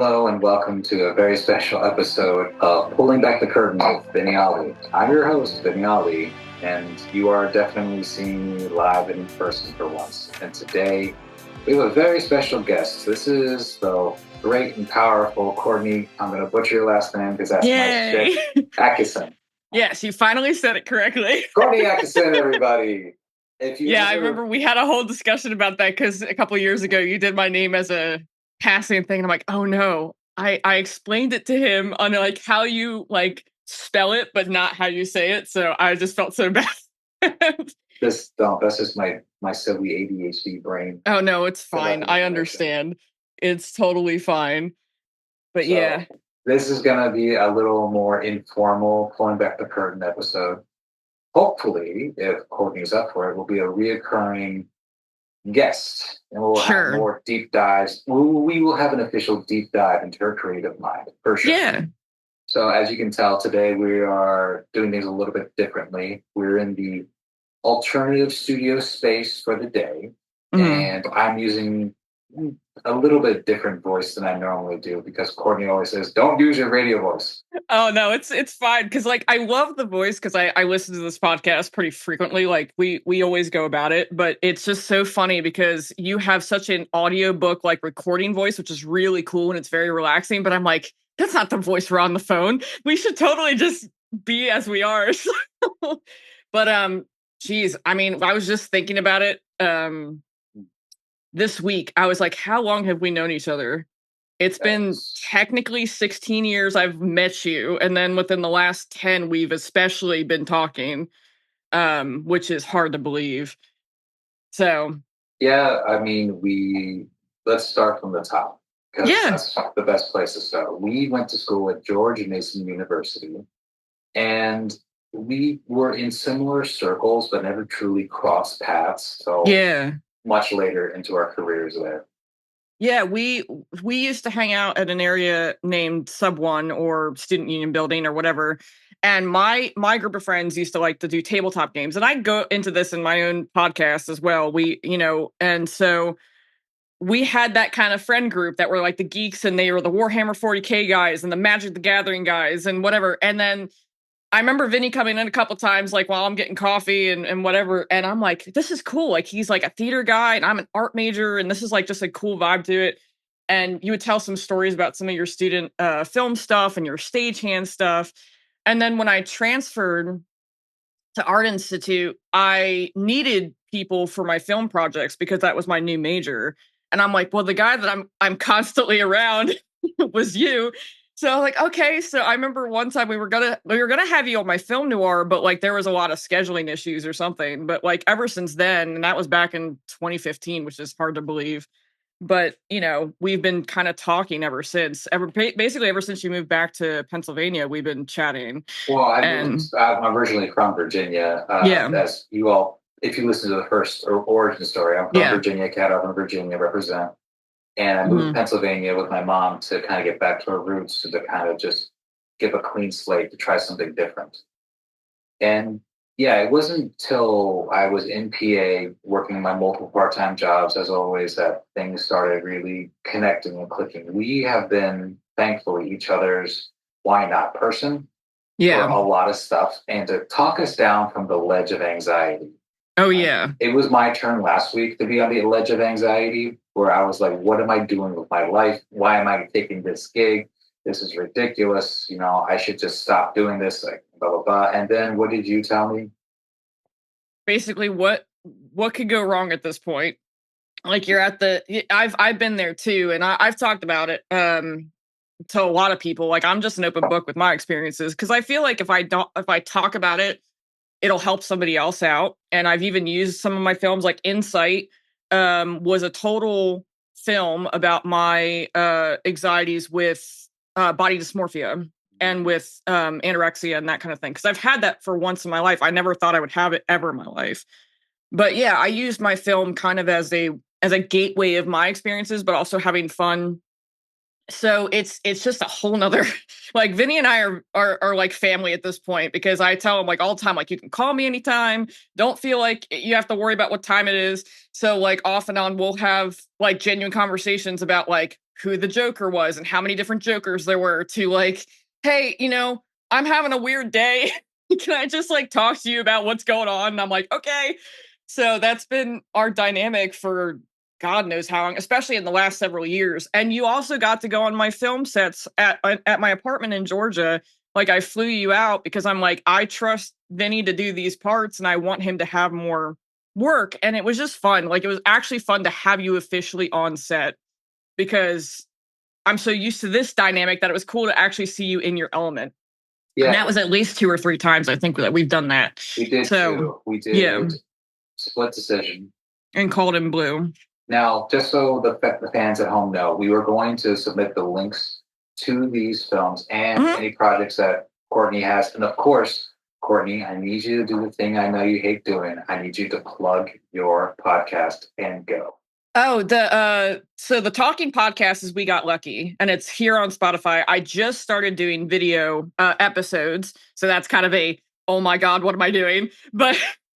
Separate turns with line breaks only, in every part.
Hello and welcome to a very special episode of Pulling Back the Curtain with Vinny Ali. I'm your host, Vinny Ali, and you are definitely seeing me live and in person for once. And today we have a very special guest. This is the great and powerful Courtney. I'm going to butcher your last name because that's my shit. Adkisson.
Yes, you finally said it correctly.
Courtney Adkisson, everybody.
I remember we had a whole discussion about that because a couple of years ago you did my name as a passing thing, and I'm like, oh no. I explained it to him on like how you like spell it, but not how you say it. So I just felt so bad.
That's just my silly ADHD brain.
Oh no, it's fine. I understand. It's totally fine. But so, yeah.
This is going to be a little more informal, pulling back the curtain episode. Hopefully, if Courtney's up for it, will be a reoccurring guest. And we'll have more deep dives. We will have an official deep dive into her creative mind, for sure.
Yeah.
So as you can tell, today we are doing things a little bit differently. We're in the alternative studio space for the day. Mm-hmm. And I'm using a little bit different voice than I normally do because Courtney always says, don't use your radio voice.
Oh, no, it's fine. Because like I love the voice because I listen to this podcast pretty frequently. Like we always go about it. But it's just so funny because you have such an audiobook like recording voice, which is really cool and it's very relaxing. But I'm like, that's not the voice we're on the phone. We should totally just be as we are. But geez, I mean, I was just thinking about it. This week, I was like, how long have we known each other? It's been technically 16 years I've met you. And then within the last 10, we've especially been talking, which is hard to believe. So.
Yeah, I mean, let's start from the top. Because that's the best place to start. We went to school at George Mason University. And we were in similar circles, but never truly crossed paths. So much later into our careers there.
Yeah, we used to hang out at an area named Sub 1 or Student Union Building or whatever. And my group of friends used to like to do tabletop games. And I go into this in my own podcast as well. And so we had that kind of friend group that were like the geeks and they were the Warhammer 40K guys and the Magic the Gathering guys and whatever. And then I remember Vinny coming in a couple times, like while I'm getting coffee and whatever. And I'm like, this is cool. Like he's like a theater guy and I'm an art major. And this is like just a cool vibe to it. And you would tell some stories about some of your student film stuff and your stagehand stuff. And then when I transferred to Art Institute, I needed people for my film projects because that was my new major. And I'm like, well, the guy that I'm constantly around was you. So I was like, okay. So I remember one time we were gonna have you on my film noir, but like there was a lot of scheduling issues or something. But like ever since then, and that was back in 2015, which is hard to believe. But we've been kind of talking ever since. Basically ever since you moved back to Pennsylvania, we've been chatting.
Well, I'm originally from Virginia. As you all, if you listen to the first origin story, I'm from Virginia, Cat Island, Virginia, represent. And I moved to Pennsylvania with my mom to kind of get back to her roots, to kind of just give a clean slate, to try something different. And yeah, it wasn't until I was in PA working my multiple part-time jobs, as always, that things started really connecting and clicking. We have been, thankfully, each other's why not person for a lot of stuff, and to talk us down from the ledge of anxiety.
Oh, yeah.
It was my turn last week to be on the ledge of anxiety, where I was like, what am I doing with my life? Why am I taking this gig? This is ridiculous. I should just stop doing this, like, blah, blah, blah. And then what did you tell me?
Basically, what could go wrong at this point? Like you're at I've been there too. And I've talked about it to a lot of people. Like I'm just an open book with my experiences. Cause I feel like if I talk about it, it'll help somebody else out. And I've even used some of my films, like Insight was a total film about my anxieties with body dysmorphia and with anorexia and that kind of thing. Because I've had that for once in my life. I never thought I would have it ever in my life. But yeah, I used my film kind of as a gateway of my experiences, but also having fun. So it's just a whole nother, like Vinny and I are like family at this point, because I tell him like all the time, like you can call me anytime. Don't feel like you have to worry about what time it is. So like off and on, we'll have like genuine conversations about like who the Joker was and how many different Jokers there were, to like, hey, I'm having a weird day. Can I just like talk to you about what's going on? And I'm like, okay. So that's been our dynamic for God knows how long, especially in the last several years. And you also got to go on my film sets at my apartment in Georgia. Like, I flew you out because I'm like, I trust Vinny to do these parts and I want him to have more work. And it was just fun. Like, it was actually fun to have you officially on set because I'm so used to this dynamic that it was cool to actually see you in your element. Yeah. And that was at least 2 or 3 times I think that we've done that.
We did too. We did. Yeah. Split decision.
And Called in Blue.
Now, just so the fans at home know, we were going to submit the links to these films and any projects that Courtney has. And of course, Courtney, I need you to do the thing I know you hate doing. I need you to plug your podcast and go.
Oh, so the Talking Podcast is We Got Lucky, and it's here on Spotify. I just started doing video episodes, so that's kind of a, oh my God, what am I doing? But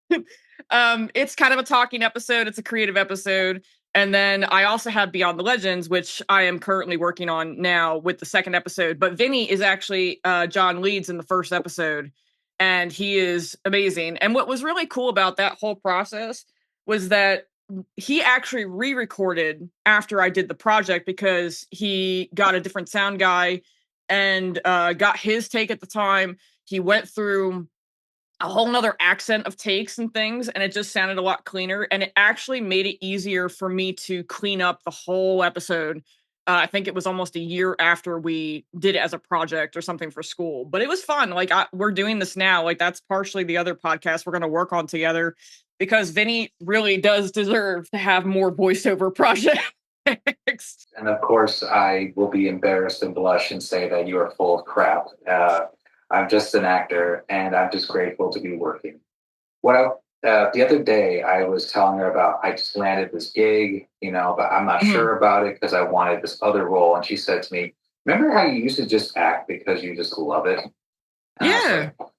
it's kind of a talking episode. It's a creative episode. And then I also have Beyond the Legends, which I am currently working on now with the second episode. But Vinny is actually John Leeds in the first episode, and he is amazing. And what was really cool about that whole process was that he actually re-recorded after I did the project because he got a different sound guy and got his take at the time. He went through a whole nother accent of takes and things, and it just sounded a lot cleaner. And it actually made it easier for me to clean up the whole episode. I think it was almost a year after we did it as a project or something for school, but it was fun. Like, we're doing this now. Like, that's partially the other podcast we're going to work on together because Vinny really does deserve to have more voiceover projects.
And of course, I will be embarrassed and blush and say that you are full of crap. I'm just an actor, and I'm just grateful to be working. The other day, I was telling her about I just landed this gig, but I'm not sure about it because I wanted this other role. And she said to me, remember how you used to just act because you just love it? And
yeah.
Like,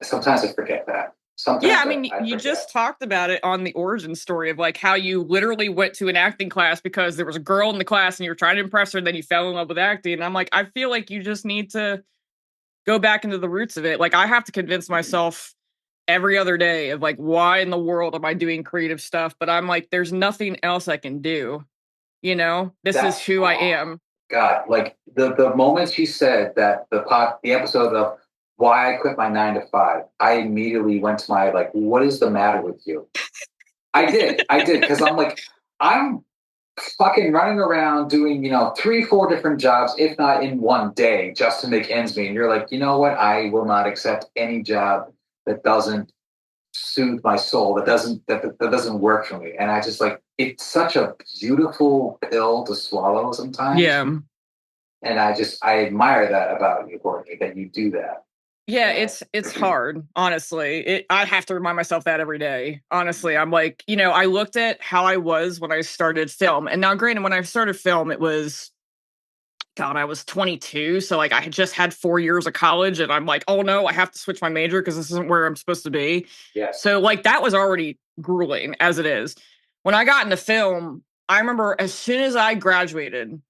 sometimes I forget that. Sometimes
yeah, I mean, you just talked about it on the origin story of like how you literally went to an acting class because there was a girl in the class and you were trying to impress her, and then you fell in love with acting. And I'm like, I feel like you just need to go back into the roots of it. Like, I have to convince myself every other day of like, why in the world am I doing creative stuff? But I'm like, there's nothing else I can do. This is who I am.
God, like the moment she said that the episode of Why I Quit My 9 to 5, I immediately went to my like, what is the matter with you? I did, because I'm like, I'm fucking running around doing 3-4 different jobs, if not in one day, just to make ends meet. And you're like, you know what? I will not accept any job that doesn't soothe my soul, that doesn't work for me. And I just like, it's such a beautiful pill to swallow sometimes.
Yeah.
And I admire that about you, Courtney, that you do that.
Yeah, it's hard, honestly. I have to remind myself that every day. Honestly, I'm like, I looked at how I was when I started film. And now, granted, when I started film, it was, God, I was 22. So like I had just had 4 years of college, and I'm like, oh no, I have to switch my major because this isn't where I'm supposed to be.
Yeah.
So like that was already grueling as it is. When I got into film, I remember as soon as I graduated,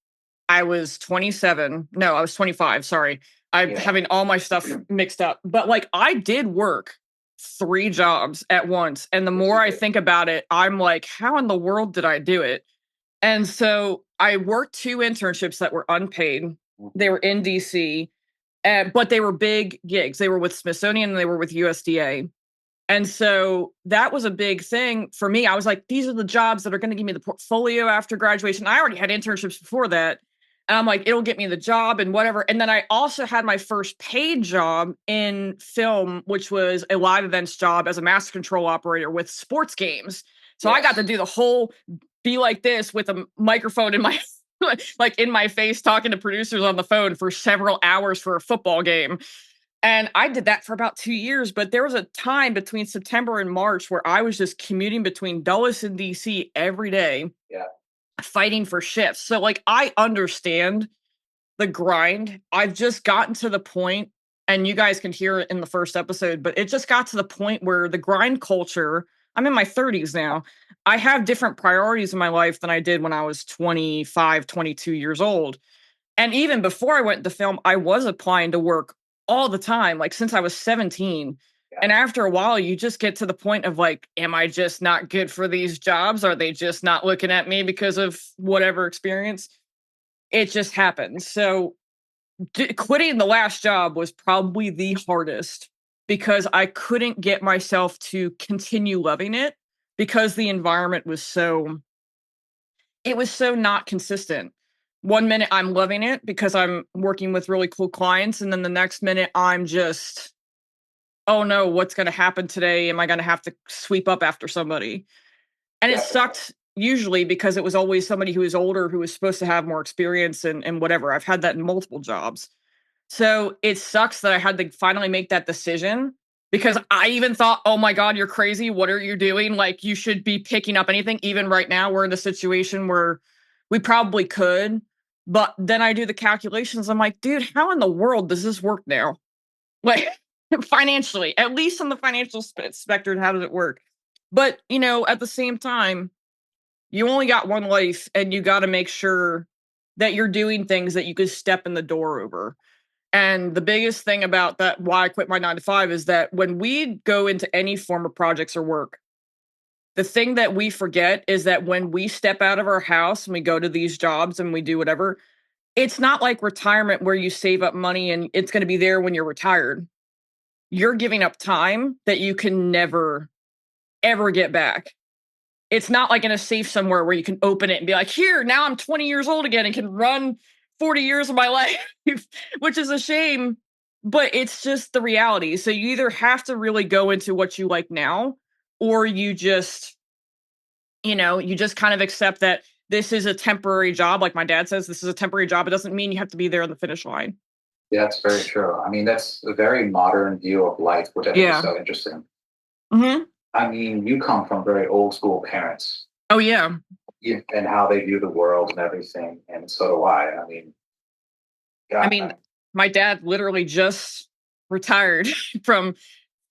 I was 27. No, I was 25. Sorry. I'm having all my stuff mixed up. But like I did work 3 jobs at once. And the more I think about it, I'm like, how in the world did I do it? And so I worked 2 internships that were unpaid. They were in DC, but they were big gigs. They were with Smithsonian and they were with USDA. And so that was a big thing for me. I was like, these are the jobs that are going to give me the portfolio after graduation. I already had internships before that. And I'm like, it'll get me the job and whatever. And then I also had my first paid job in film, which was a live events job as a master control operator with sports games. So I got to do the whole be like this with a microphone in my like in my face, talking to producers on the phone for several hours for a football game. And I did that for about 2 years, but there was a time between September and March where I was just commuting between Dulles and DC every day, fighting for shifts. So like, I understand the grind. I've just gotten to the point, and you guys can hear it in the first episode, but it just got to the point where the grind culture I'm in my 30s now. I have different priorities in my life than I did when I was 25, 22 years old. And even before I went to film, I was applying to work all the time, like since I was 17.
Yeah.
And after a while, you just get to the point of like, am I just not good for these jobs? Are they just not looking at me because of whatever experience? It just happens. So quitting the last job was probably the hardest because I couldn't get myself to continue loving it because the environment was so it was so not consistent. One minute I'm loving it because I'm working with really cool clients, and then the next minute I'm just, oh no, what's going to happen today? Am I going to have to sweep up after somebody? And it
Definitely.
sucked usually because it was always somebody who was older who was supposed to have more experience and whatever. I've had that in multiple jobs. So it sucks that I had to finally make that decision because I even thought, oh my God, you're crazy. What are you doing? Like, you should be picking up anything. Even right now, we're in a situation where we probably could. But then I do the calculations. I'm like, dude, how in the world does this work now? Like, financially, at least on the financial spectrum, how does it work? But, at the same time, you only got one life and you got to make sure that you're doing things that you could step in the door over. And the biggest thing about that, why I quit my 9 to 5, is that when we go into any form of projects or work, the thing that we forget is that when we step out of our house and we go to these jobs and we do whatever, it's not like retirement where you save up money and it's going to be there when you're retired. You're giving up time that you can never, ever get back. It's not like in a safe somewhere where you can open it and be like, here, now I'm 20 years old again and can run 40 years of my life, which is a shame, but it's just the reality. So you either have to really go into what you like now, or you just kind of accept that this is a temporary job. Like my dad says, this is a temporary job. It doesn't mean you have to be there on the finish line.
Yeah, that's very true. I mean, that's a very modern view of life, which I think is
Yeah.
so interesting.
Hmm.
I mean, you come from very old school parents.
Oh, yeah.
And how they view the world and everything, and so do I. I mean,
I
God,
mean, my dad literally just retired from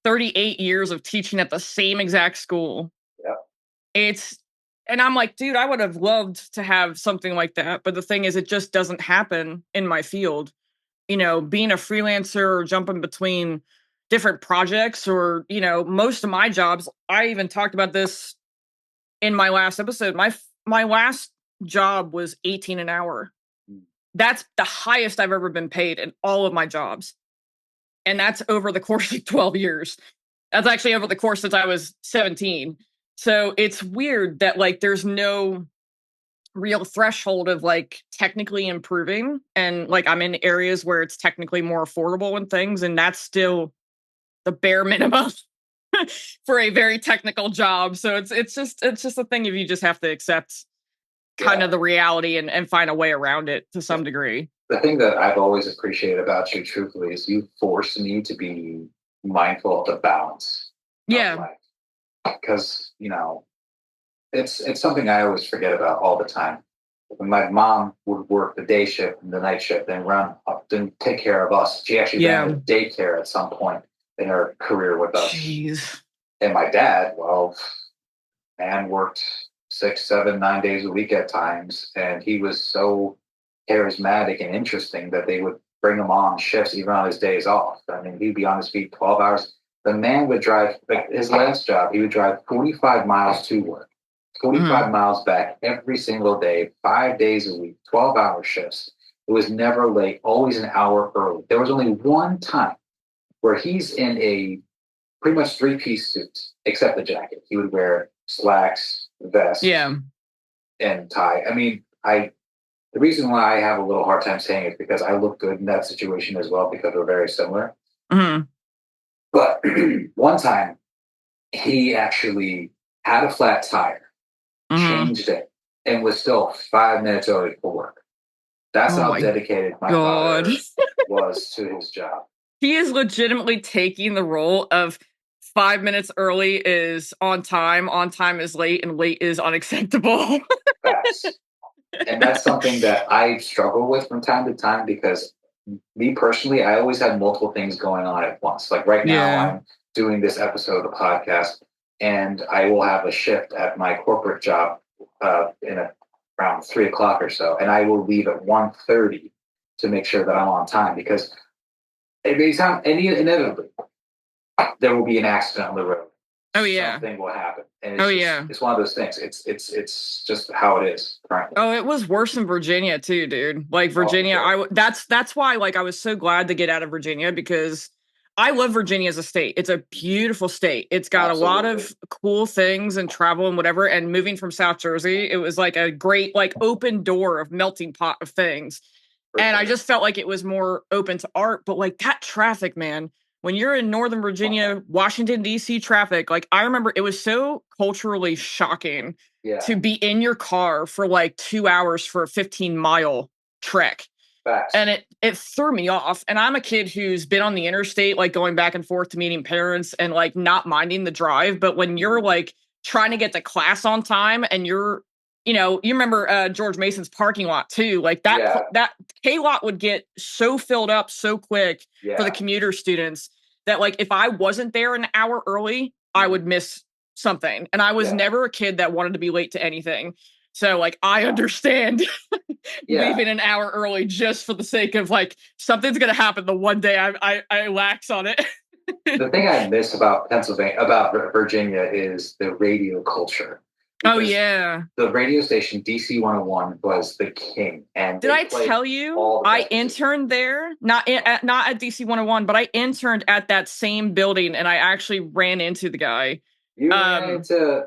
38 years of teaching at the same exact school.
yeah,
It's and I'm like, dude, I would have loved to have something like that, but the thing is it just doesn't happen in my field. Being a freelancer or jumping between different projects or, most of my jobs, I even talked about this in my last episode. My last job was 18 an hour.
mm,
That's the highest I've ever been paid in all of my jobs. And that's over the course of 12 years. That's actually over the course since I was 17. So it's weird that like there's no real threshold of like technically improving, and like I'm in areas where it's technically more affordable and things, and that's still the bare minimum for a very technical job. So it's just a thing if you just have to accept kind
yeah.
of the reality and find a way around it to some degree.
The thing that I've always appreciated about you, truthfully, is you force me to be mindful of the balance of
Yeah.
life, because it's something I always forget about all the time. When my mom would work the day shift and the night shift and run up and take care of us, she actually ran a daycare at some point in her career with us.
Jeez.
And my dad, well, man, worked 6, 7, 9 days a week at times, and he was so charismatic and interesting that they would bring him on shifts even on his days off. I mean, he'd be on his feet 12 hours. The man would drive, like his last job, he would drive 45 miles to work, 45 miles back every single day, 5 days a week, 12-hour shifts. It was never late, always an hour early. There was only one time where he's in a pretty much three-piece suit, except the jacket. He would wear slacks, vest,
Yeah.
and tie. I mean, the reason why I have a little hard time saying it is because I look good in that situation as well, because we're very similar.
Mm-hmm.
But one time, he actually had a flat tire, changed it, and was still 5 minutes early for work. That's how dedicated my father was to his job.
He is legitimately taking the role of 5 minutes early is on time is late, and late is unacceptable.
Facts. And that's something that I struggle with from time to time, because me personally, I always have multiple things going on at once. Like right now, I'm doing this episode of the podcast, and I will have a shift at my corporate job around 3 o'clock or so, and I will leave at 1:30 to make sure that I'm on time because inevitably there will be an accident on the road.
Oh yeah,
something will happen, and it's one of those things. It's just how it is currently.
Oh, it was worse in Virginia too, dude. Like Virginia, sure. That's why like I was so glad to get out of Virginia because I love Virginia as a state. It's a beautiful state. It's got a lot of cool things and travel and whatever. And moving from South Jersey, it was like a great like open door of melting pot of things. And I just felt like it was more open to art. But like that traffic, man, when you're in Northern Virginia, Washington, D.C. traffic, like I remember it was so culturally shocking to be in your car for like 2 hours for a 15-mile trek.
Facts.
And it threw me off. And I'm a kid who's been on the interstate, like going back and forth to meeting parents and like not minding the drive. But when you're like trying to get to class on time and you're, you remember George Mason's parking lot too. Like that K lot would get so filled up so quick for the commuter students that like if I wasn't there an hour early, I would miss something. And I was never a kid that wanted to be late to anything. So like I understand leaving an hour early just for the sake of like something's gonna happen the one day I lax on it.
The thing I miss about Virginia is the radio culture.
Oh yeah.
The radio station DC 101 was the king. And
did I tell you I interned there? Not at DC 101, but I interned at that same building and I actually ran into the guy.
You ran into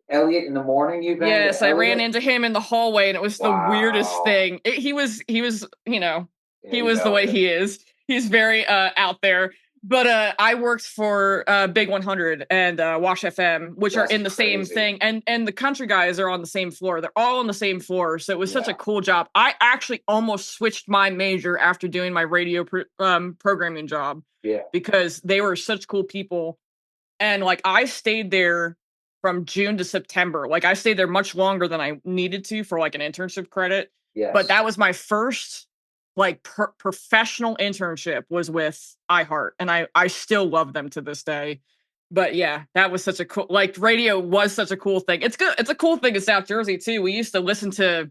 Elliot in the morning?
Yes, I ran into him in the hallway and it was the weirdest thing. He was, he was the way he is. He's very out there. But I worked for Big 100 and Wash FM, which are in the same thing. And the country guys are on the same floor. They're all on the same floor. So it was such a cool job. I actually almost switched my major after doing my radio programming job.
Yeah.
Because they were such cool people. And like I stayed there from June to September. Like I stayed there much longer than I needed to for like an internship credit.
Yes.
But that was my first like professional internship was with iHeart. And I still love them to this day. But yeah, that was such a cool, like radio was such a cool thing. It's good. It's a cool thing in South Jersey too. We used to listen to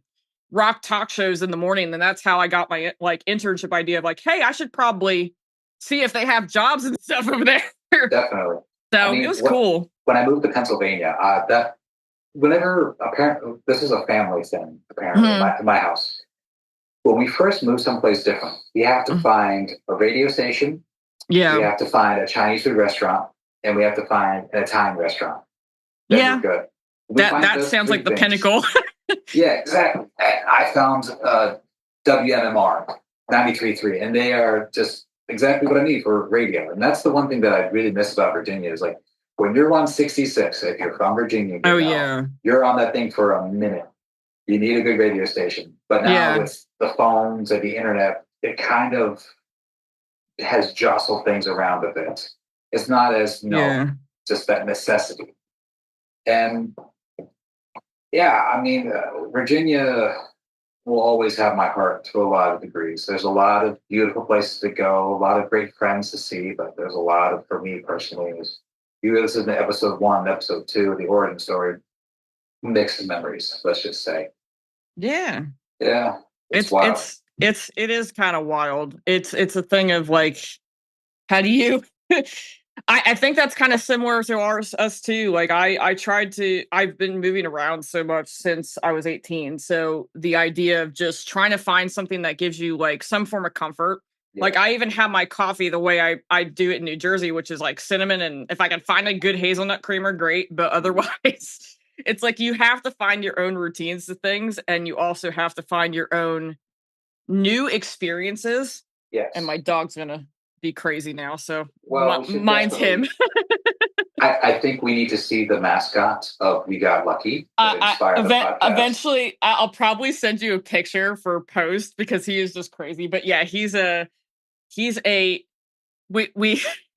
rock talk shows in the morning. And that's how I got my like internship idea of like, hey, I should probably see if they have jobs and stuff over there.
Definitely.
So it was cool.
When I moved to Pennsylvania, this is a family thing, apparently, in my house. When we first move someplace different, we have to find a radio station. Yeah. We have to find a Chinese food restaurant, and we have to find an Italian restaurant. Then we're good.
That sounds like the pinnacle.
Yeah, exactly. I found WMMR 93.3, and they are just exactly what I need for radio. And that's the one thing that I really miss about Virginia is like when you're on 66, if you're from Virginia, you're on that thing for a minute. You need a good radio station. But now with the phones and the internet, it kind of has jostled things around a bit. It's not as just that necessity. And I mean, Virginia will always have my heart to a lot of degrees. There's a lot of beautiful places to go, a lot of great friends to see, but there's a lot of, for me personally, you listen to episode 1, episode 2, the origin story, mixed memories, let's just say.
Yeah.
Yeah. It's wild.
It is kind of wild. It's a thing of like, how do you I think that's kind of similar to us too. Like I've been moving around so much since I was 18. So the idea of just trying to find something that gives you like some form of comfort. Yeah. Like I even have my coffee the way I do it in New Jersey, which is like cinnamon. And if I can find a good hazelnut creamer, great. But otherwise, it's like you have to find your own routines to things. And you also have to find your own new experiences.
Yes.
And my dog's going to be crazy now, so mine's him.
I think we need to see the mascot of We Got Lucky.
Eventually, I'll probably send you a picture for post because he is just crazy. But yeah, we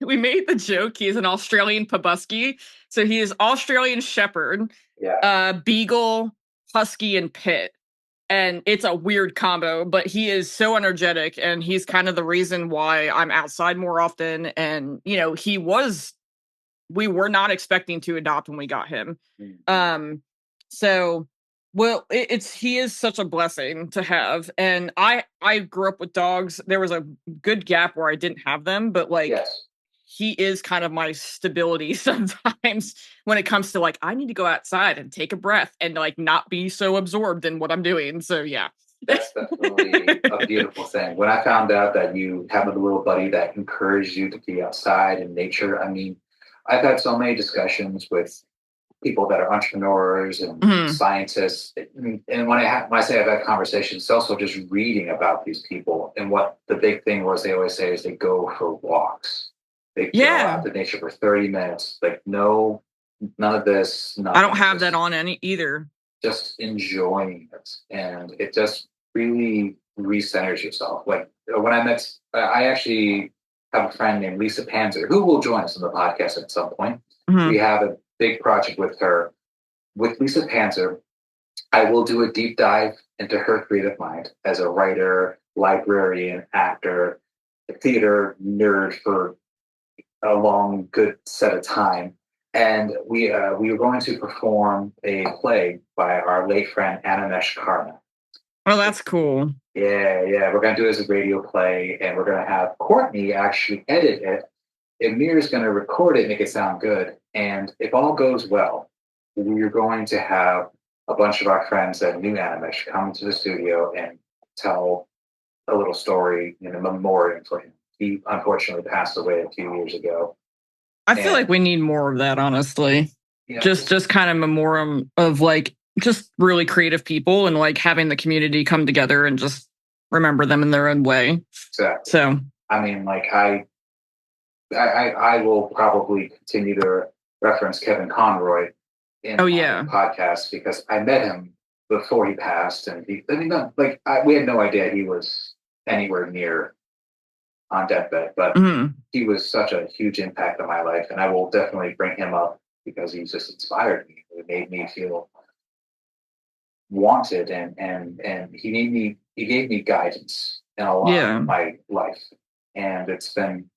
made the joke. He's an Australian Pabusky, so he is Australian Shepherd, Beagle, Husky, and Pit. And it's a weird combo, but he is so energetic and he's kind of the reason why I'm outside more often. And, he was we were not expecting to adopt when we got him.
Mm-hmm.
So he is such a blessing to have. And I grew up with dogs. There was a good gap where I didn't have them, but like,
yes.
He is kind of my stability sometimes when it comes to like, I need to go outside and take a breath and like not be so absorbed in what I'm doing. So yeah.
That's definitely a beautiful thing. When I found out that you have a little buddy that encouraged you to be outside in nature, I mean, I've had so many discussions with people that are entrepreneurs and
Mhm.
scientists. And when I say I've had conversations, it's also just reading about these people. And what the big thing was, they always say is they go for walks. They go
Yeah.
out to nature for 30 minutes. Like no, none of this,
I don't
nothing.
have that on any either.
Just enjoying it, and it just really recenters yourself. Like when I actually have a friend named Lisa Panzer who will join us on the podcast at some point. We
Mhm.
have a big project with her. With Lisa Panzer, I will do a deep dive into her creative mind as a writer, librarian, actor, theater nerd for a long, good set of time. And we were going to perform a play by our late friend Animesh Karma.
Oh, that's cool.
Yeah. We're going to do it as a radio play, and we're going to have Courtney actually edit it. Amir's going to record it, make it sound good. And if all goes well, we're going to have a bunch of our friends that knew Animesh come to the studio and tell a little story in a memoriam for him. He unfortunately passed away a few years ago.
I feel like
And
we need more of that, honestly.
just
Just kind of memoriam of like just really creative people and like having the community come together and just remember them in their own way.
exactly.
So
I mean, like I will probably continue to reference Kevin Conroy in
oh
my
yeah.
podcast because I met him before he passed, and we had no idea he was anywhere near on deathbed, but
Mhm.
he was such a huge impact on my life, and I will definitely bring him up because he just inspired me. It made me feel wanted, and he gave me guidance in a lot of
Yeah.
my life, and it's been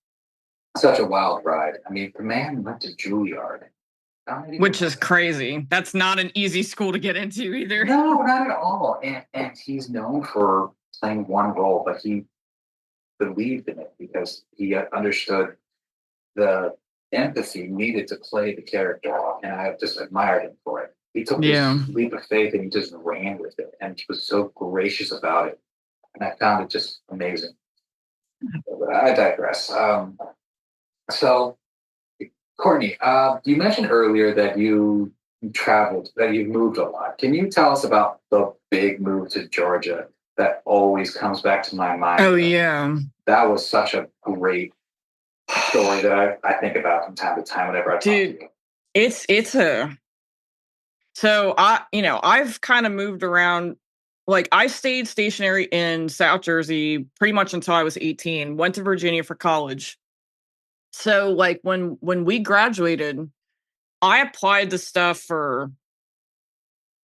such a wild ride. I mean, the man went to Juilliard. How many people
Which
know
is
that?
crazy. That's not an easy school to get into either.
No, not at all. And he's known for playing one role, but he believed in it because he understood the empathy needed to play the character, and I just admired him for it. He took
Yeah.
this leap of faith and he just ran with it, and he was so gracious about it, and I found it just amazing. But I digress. So, Courtney, you mentioned earlier that you traveled, that you've moved a lot. Can you tell us about the big move to Georgia that always comes back to my mind?
Oh yeah.
That was such a great story that I think about from time to time whenever I talk to
Dude,
you.
it's a so I've kind of moved around. Like I stayed stationary in South Jersey pretty much until I was 18, went to Virginia for college. So like when we graduated, I applied to stuff for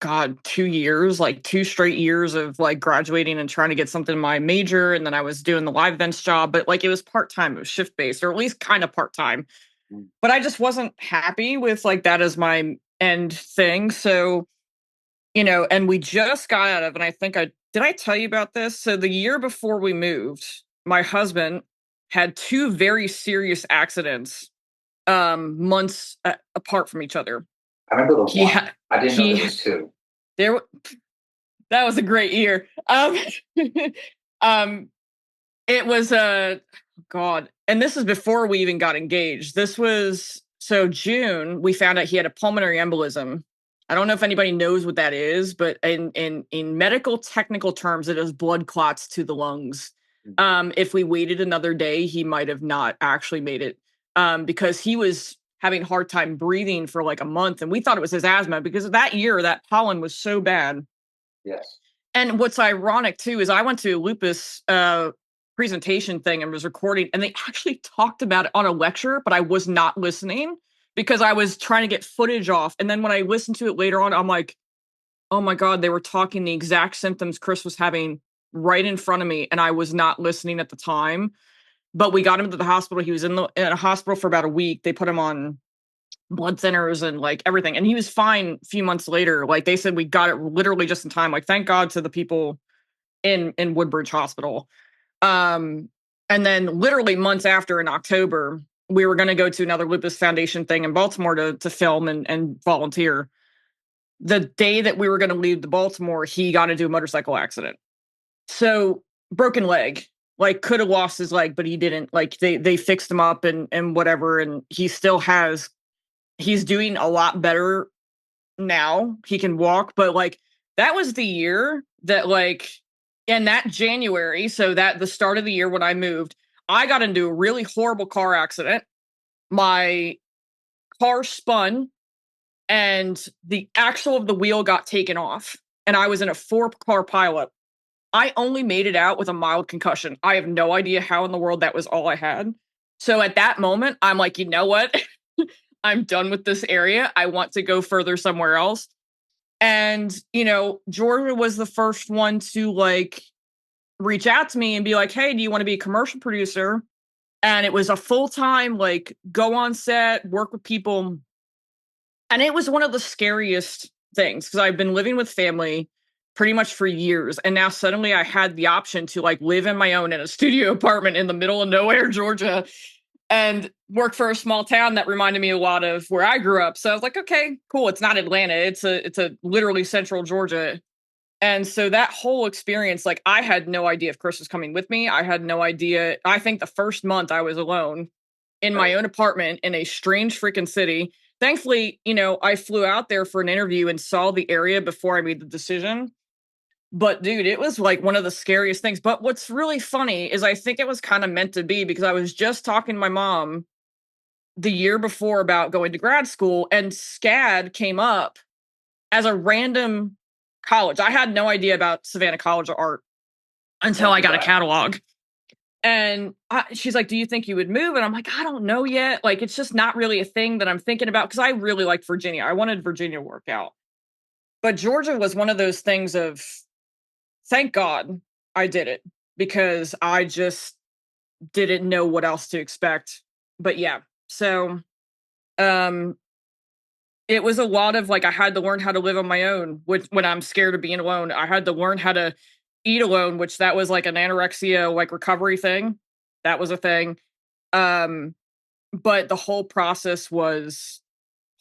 God, 2 years, like 2 straight years of, like, graduating and trying to get something in my major, and then I was doing the live events job, but, like, it was part-time, it was shift-based, or at least kinda part-time.
Mm.
But I just wasn't happy with, like, that as my end thing, so, and we just got out of and I think I did I tell you about this? So the year before we moved, my husband had 2 very serious accidents, months apart from each other.
I remember the
He
one.
had
I didn't know
he
there
ha
was two.
there That was a great year. Um, it was God, and this is before we even got engaged. This was so June. We found out he had a pulmonary embolism. I don't know if anybody knows what that is, but in medical technical terms, it is blood clots to the lungs.
Mm.
If we waited another day, he might have not actually made it because he was having a hard time breathing for like a month, and we thought it was his asthma because that year that pollen was so bad.
Yes.
And what's ironic too is I went to a lupus presentation thing and was recording, and they actually talked about it on a lecture, but I was not listening because I was trying to get footage off. And then when I listened to it later on, I'm like, oh my God, they were talking the exact symptoms Chris was having right in front of me, and I was not listening at the time. But we got him to the hospital. He was in a hospital for about a week. They put him on blood thinners and like everything. And he was fine a few months later. Like they said, we got it literally just in time. Like, thank God to the people in Woodbridge Hospital. And then literally months after, in October, we were going to go to another Lupus Foundation thing in Baltimore to film and volunteer. The day that we were going to leave to Baltimore, he got into a motorcycle accident. So broken leg, like could have lost his leg, but he didn't. Like they fixed him up and whatever. And he still he's doing a lot better now. He can walk, but like that was the year that like, in that January, so that the start of the year when I moved, I got into a really horrible car accident. My car spun and the axle of the wheel got taken off, and I was in a 4-car pileup. I only made it out with a mild concussion. I have no idea how in the world that was all I had. So at that moment, I'm like, you know what? I'm done with this area. I want to go further somewhere else. And, Georgia was the first one to like reach out to me and be like, hey, do you want to be a commercial producer? And it was a full-time, like, go on set, work with people. And it was one of the scariest things because I've been living with family pretty much for years. And now suddenly I had the option to like live in my own in a studio apartment in the middle of nowhere, Georgia, and work for a small town that reminded me a lot of where I grew up. So I was like, okay, cool. It's not Atlanta. It's a literally central Georgia. And so that whole experience, like I had no idea if Chris was coming with me. I had no idea. I think the first month I was alone in my own apartment in a strange freaking city. Thankfully, I flew out there for an interview and saw the area before I made the decision. But dude, it was like one of the scariest things. But what's really funny is I think it was kind of meant to be because I was just talking to my mom the year before about going to grad school, and SCAD came up as a random college. I had no idea about Savannah College of Art until I got a catalog. And she's like, do you think you would move? And I'm like, I don't know yet. Like, it's just not really a thing that I'm thinking about because I really liked Virginia. I wanted Virginia to work out. But Georgia was one of those things of, thank God I did it because I just didn't know what else to expect. But yeah, so it was a lot of like, I had to learn how to live on my own when I'm scared of being alone. I had to learn how to eat alone, which that was like an anorexia, like recovery thing. That was a thing. But the whole process was,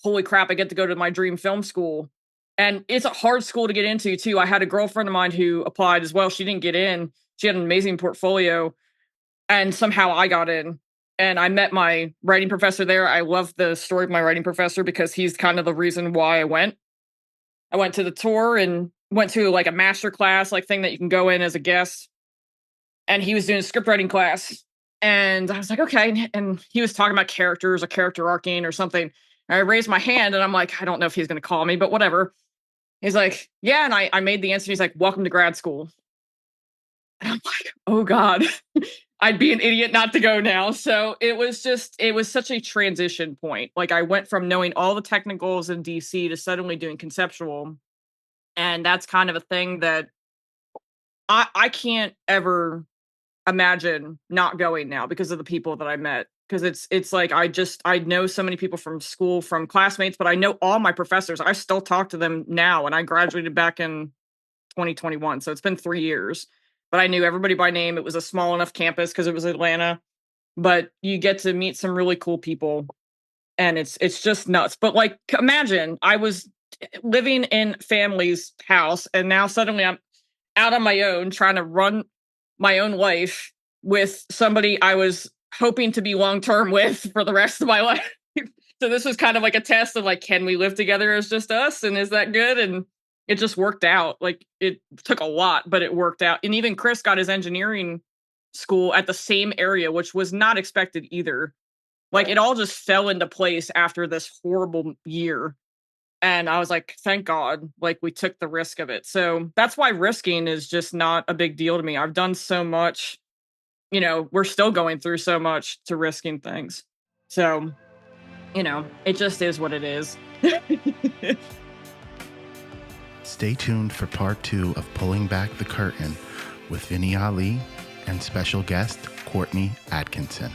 holy crap, I get to go to my dream film school. And it's a hard school to get into too. I had a girlfriend of mine who applied as well. She didn't get in. She had an amazing portfolio and somehow I got in. And I met my writing professor there. I love the story of my writing professor because he's kind of the reason why I went. I went to the tour and went to like a master class, like thing that you can go in as a guest. And he was doing a script writing class. And I was like, okay. And he was talking about characters or character arcing or something. And I raised my hand and I'm like, I don't know if he's going to call me, but whatever. He's like, yeah. And I made the answer. He's like, welcome to grad school. And I'm like, oh God, I'd be an idiot not to go now. So it was such a transition point. Like I went from knowing all the technicals in DC to suddenly doing conceptual. And that's kind of a thing that I can't ever imagine not going now because of the people that I met. Because it's like I know so many people from school, from classmates, but I know all my professors. I still talk to them now, and I graduated back in 2021, so it's been 3 years. But I knew everybody by name. It was a small enough campus because it was Atlanta, but you get to meet some really cool people, and it's just nuts. But like, imagine I was living in family's house, and now suddenly I'm out on my own trying to run my own life with somebody I was hoping to be long-term with for the rest of my life. So this was kind of like a test of like, can we live together as just us? And is that good? And it just worked out. Like it took a lot, but it worked out. And even Chris got his engineering school at the same area, which was not expected either. Like it all just fell into place after this horrible year. And I was like, thank God, like we took the risk of it. So that's why risking is just not a big deal to me. I've done so much, we're still going through so much to risking things. So, it just is what it is.
Stay tuned for part 2 of Pulling Back the Curtain with Vinny Ali and special guest Courtney Adkisson.